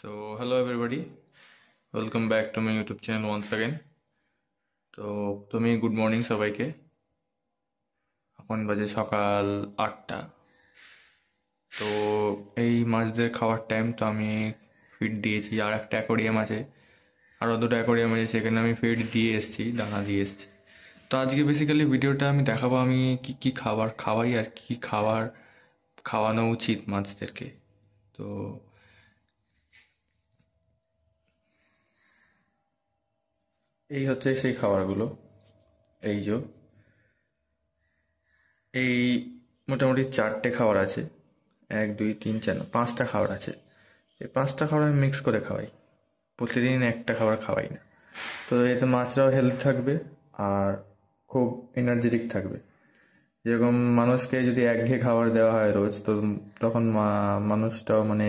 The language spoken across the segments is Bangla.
So, hello everybody, welcome back to my YouTube channel once again. তো তুমি গুড মর্নিং সবাইকে। এখন বাজে সকাল 8টা। তো এই মাছদের খাওয়ার টাইম, তো আমি ফিড দিয়েছি। আর একটা অ্যাকোরিয়াম আছে, আরও দুটো অ্যাকোরিয়াম আছে, সেখানে আমি ফিড দিয়ে এসেছি, দানা দিয়ে এসেছি। তো আজকে বেসিক্যালি ভিডিওটা আমি দেখাবো আমি কি কি খাবার খাওয়াই আর কি খাবার খাওয়ানো উচিত মাছদেরকে। তো এই হচ্ছে সেই খাবারগুলো। এই যে এই মোটামুটি 4টে খাবার আছে, 1 2 3 4 5টা খাবার আছে। এই 5টা খাবার আমি মিক্স করে খাওয়াই, প্রতিদিন একটা খাবার খাওয়াই না। তো এতে মাছরাও হেলথ থাকবে আর খুব এনার্জেটিক থাকবে। যেরকম মানুষকে যদি একঘেয়ে খাবার দেওয়া হয় রোজ, তো তখন মানুষটাও মানে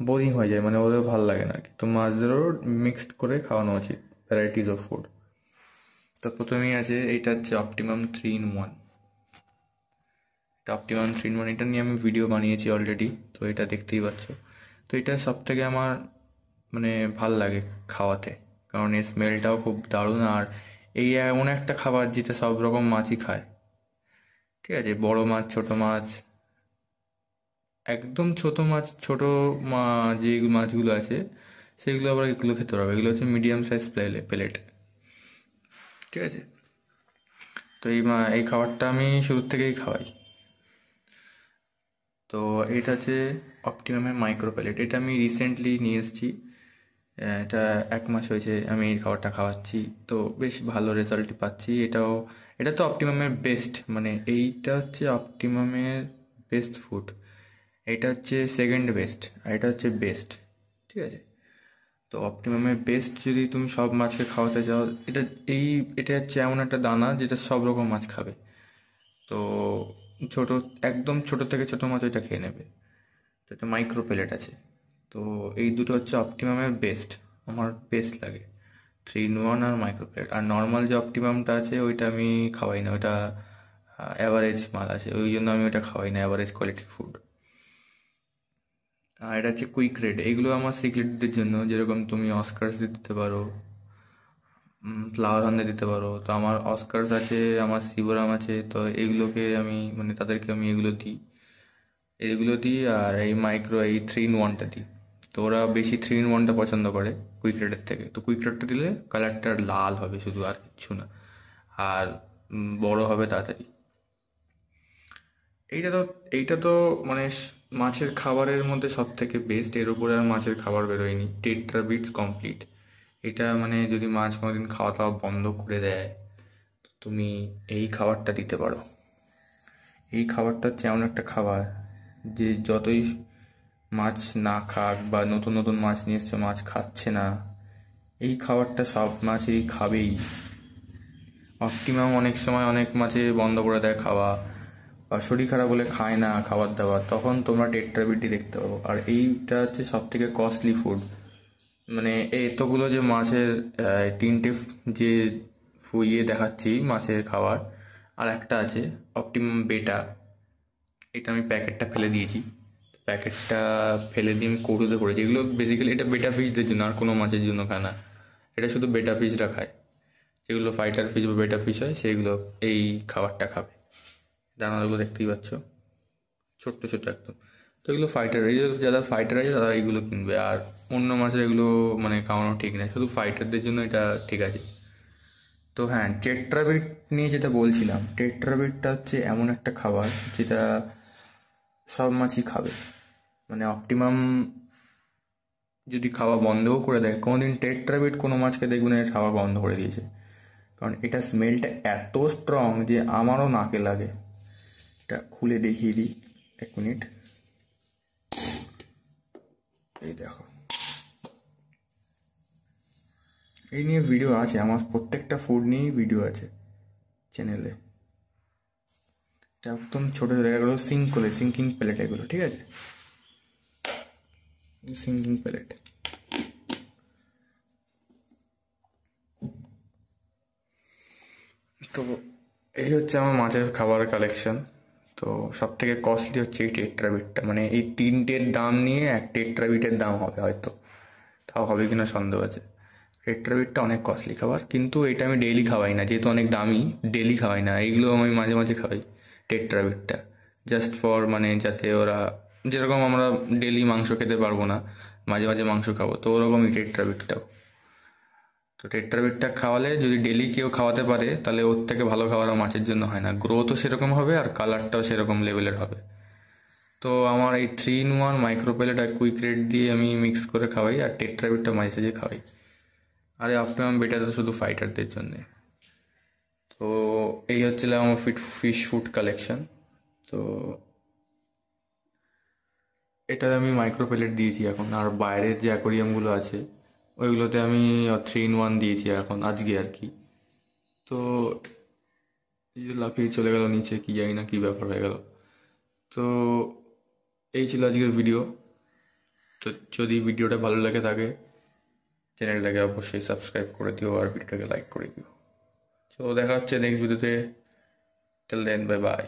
বোরিং হয়ে যায়, মানে ওদেরও ভালো লাগে না আর কি। তো মাছদেরও মিক্সড করে খাওয়ানো উচিত, ভ্যারাইটিস অফ ফুড। তো প্রথমেই আছে, এইটা হচ্ছে অপটিমাম 3 in 1। অপটিমাম 3 in 1 এটা নিয়ে আমি ভিডিও বানিয়েছি অলরেডি, তো এটা দেখতেই পাচ্ছ। তো এটা সব থেকে আমার মানে ভাল লাগে খাওয়াতে, কারণ এর স্মেলটাও খুব দারুণ। আর এই এমন একটা খাবার যেটা সব রকম মাছই খায়, ঠিক আছে? বড় মাছ, ছোট মাছ, একদম ছোট মাছ, ছোট যে মাছগুলো আছে সেগুলো আবার এগুলো খেতে হবে। এগুলো হচ্ছে মিডিয়াম সাইজ প্লেট, ঠিক আছে? তো এই খাবারটা আমি শুরুর থেকেই খাওয়াই। তো এটা হচ্ছে অপটিমামের মাইক্রো প্যালেট, এটা আমি রিসেন্টলি নিয়ে এসেছি। এটা 1 মাস হয়েছে আমি এই খাবারটা খাওয়াচ্ছি, তো বেশ ভালো রেজাল্ট পাচ্ছি। এটা তো অপটিমামের বেস্ট, মানে এইটা হচ্ছে অপটিমামের বেস্ট ফুড। এটা হচ্ছে সেকেন্ড বেস্ট, আর এটা হচ্ছে বেস্ট, ঠিক আছে? তো অপটিমামের বেস্ট যদি তুমি সব মাছকে খাওয়াতে চাও, এই এটা হচ্ছে এমন একটা দানা যেটা সব রকম মাছ খাবে। তো ছোট, একদম ছোট থেকে ছোট মাছ এটা খেয়ে নেবে। তো এটা মাইক্রো পেলেট আছে। তো এই দুটো হচ্ছে অপটিমামের বেস্ট, আমার বেস্ট লাগে। 3 in 1 আর মাইক্রো পেলেট। আর নর্মাল যে অপটিমামটা আছে ওইটা আমি খাওয়াই না, ওইটা অ্যাভারেজ মাল আছে, ওই জন্য আমি ওটা খাওয়াই না, অ্যাভারেজ কোয়ালিটির ফুড। আর এটা হচ্ছে কুইক রেড, এগুলো আমার সিক্রেটদের জন্য। যেরকম তুমি অস্কার্স দিতে পারো, ফ্লাওয়ার হান্ডে দিতে পারো। তো আমার অস্কার্স আছে, আমার সিবোরাম আছে, তো এগুলোকে আমি মানে তাদেরকে আমি এগুলো দিই। আর এই মাইক্রো এই 3 in 1টা দিই। তো ওরা বেশি 3 in 1টা পছন্দ করে কুইক রেডের থেকে। তো কুইক রেডটা দিলে কালারটা লাল হবে শুধু, আর কিচ্ছু না। আর বড় হবে তাড়াতাড়ি। এইটা তো এইটা তো মানে মাছের খাবারের মধ্যে সব থেকে বেস্ট। এর উপরে আর মাছের খাবার বেরোয়নি। টেট্রা বিটস কমপ্লিট, এটা মানে যদি মাছ কোনোদিন খাওয়া দাওয়া বন্ধ করে দেয়, তো তুমি এই খাবারটা দিতে পারো। এই খাবারটা হচ্ছে এমন একটা খাবার যে যতই মাছ না খাক, বা নতুন নতুন মাছ নিয়ে এসছে মাছ খাচ্ছে না, এই খাবারটা সব মাছেরই খাবেই। অপটিমাম অনেক সময় অনেক মাছে বন্ধ করে দেয় খাওয়া, বা শরীর খারাপ হলে খায় না খাবার দাবার, তখন তোমরা টেট্রাবিটই দেখতে পাবো। আর এইটা হচ্ছে সব থেকে কস্টলি ফুড। মানে এতগুলো যে মাছের 3টে যে দেখাচ্ছি মাছের খাবার, আর একটা আছে অপটিমাম বেটা। এটা আমি প্যাকেটটা ফেলে দিয়েছি, প্যাকেটটা ফেলে দিয়ে আমি কৌটোতে করেছি। এগুলো বেসিক্যালি এটা বেটা ফিশদের জন্য, আর কোনো মাছের জন্য খায় না। এটা শুধু বেটা ফিশরা খায়, যেগুলো ফাইটার ফিশ বা বেটা ফিশ হয় সেগুলো এই খাবারটা খাবে। দানাগুলো দেখতেই পাচ্ছ, ছোট্ট ছোট্ট একদম। তো এগুলো ফাইটার, এই যারা ফাইটার আছে তারা এইগুলো কিনবে। আর অন্য মাছের এগুলো মানে খাওয়ানো ঠিক না, শুধু ফাইটারদের জন্য এটা ঠিক আছে। তো হ্যাঁ, টেট্রাবিট নিয়ে যেটা বলছিলাম, টেট্রাবিটটা হচ্ছে এমন একটা খাবার যেটা সব মাছই খাবে। মানে অপটিমাম যদি খাওয়া বন্ধও করে দেয়, কোনোদিন টেট্রাবিট কোনো মাছকে দেখবে না খাওয়া বন্ধ করে দিয়েছে। কারণ এটা স্মেলটা এত স্ট্রং যে আমারও নাকে লাগে। এটা খুলে দেখিয়ে দিই, 1 মিনিট। এই দেখো, এই নিয়ে ভিডিও আছে আমার, প্রত্যেকটা ফুড নিয়েই ভিডিও আছে চ্যানেলে। এটা একদম ছোটো ছোটো, এগুলো সিঙ্কিং প্লেট এগুলো, ঠিক আছে? Sinking plate. তো এই হচ্ছে আমার মাছের খাবারের কালেকশন। তো সব থেকে কস্টলি হচ্ছে এই টেট্রাবিটটা, মানে এই 3টের দাম নিয়ে এক টেট্রাবিটের দাম হবে হয়তো। তাও হবে কিনা সন্দেহ আছে। টেট্রাবিটটা অনেক কস্টলি খাবার, কিন্তু এটা আমি ডেইলি খাওয়াই না, যেহেতু অনেক দামি। ডেইলি খাওয়াই না, এইগুলো আমি মাঝে মাঝে খাওয়াই। টেট্রাবিটটা জাস্ট ফর মানে যাতে ওরা, যেরকম আমরা ডেইলি মাংস খেতে পারবো না, মাঝে মাঝে মাংস খাবো, তো ওরকমই টেট্রাবিটটাও। তো টেট্রাবিটটা খাওয়ালে, যদি ডেইলি কেউ খাওয়াতে পারে, তাহলে ওর থেকে ভালো খাবার আর মাছের জন্য হয় না। গ্রোথও সেরকম হবে আর কালারটাও সেরকম লেভেলের হবে। তো আমার এই 3-in-1 মাইক্রোপেলেট আর কুইক রেড দিয়ে আমি মিক্স করে খাওয়াই, আর টেট্রাবিটটা মাঝে সাঝে খাওয়াই। আরে অপটিমাম বেটা তো শুধু ফাইটারদের জন্যে। তো এই হচ্ছিল আমার ফিশ ফুড কালেকশন। তো এটা আমি মাইক্রোপেলেট দিয়েছি এখন, আর বাইরের যে অ্যাকোরিয়ামগুলো আছে ওইগুলোতে আমি 3-in-1 দিয়েছি এখন, আজকে আর কি। তো এই যে লাফিয়ে চলে গেল নিচে, কি জানি না কি ব্যাপার হয়ে গেল। তো এই ছিল আজকের ভিডিও। তো যদি ভিডিওটা ভালো লাগে থাকে, চ্যানেলটাকে অবশ্যই সাবস্ক্রাইব করে দিও আর ভিডিওটাকে লাইক করে দিও। তো দেখা হচ্ছে নেক্সট ভিডিওতে। Till then, bye by.